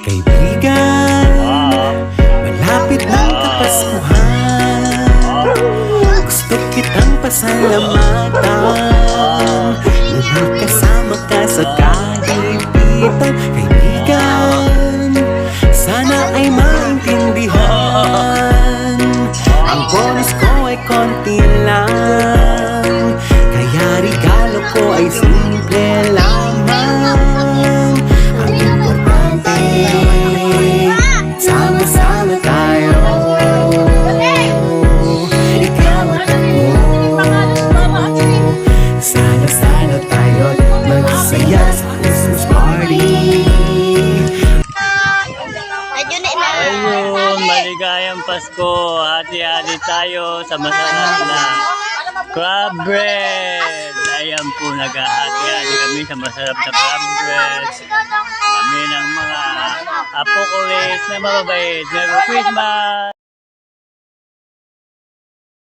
Kaibigan, malapit ng Kapaskuhan. Gusto kitang pasalamatan na nakasama ka sa kaibigan. Kaibigan, sana ay maintindihan. Ang bonus ko ay konti lang, kaya regalo ko ay simple lamang. Ang importante, sama-sama tayo. Ikaw at ako, sana tayo't magsaya sa Christmas party. Ayun, maligayang Pasko. Hati-hati tayo sa masarap na crab bread. Ayan po, naghahati-hati kami sa masarap na crab bread. Kami ng mga apocalypse na mababait. Merry Christmas!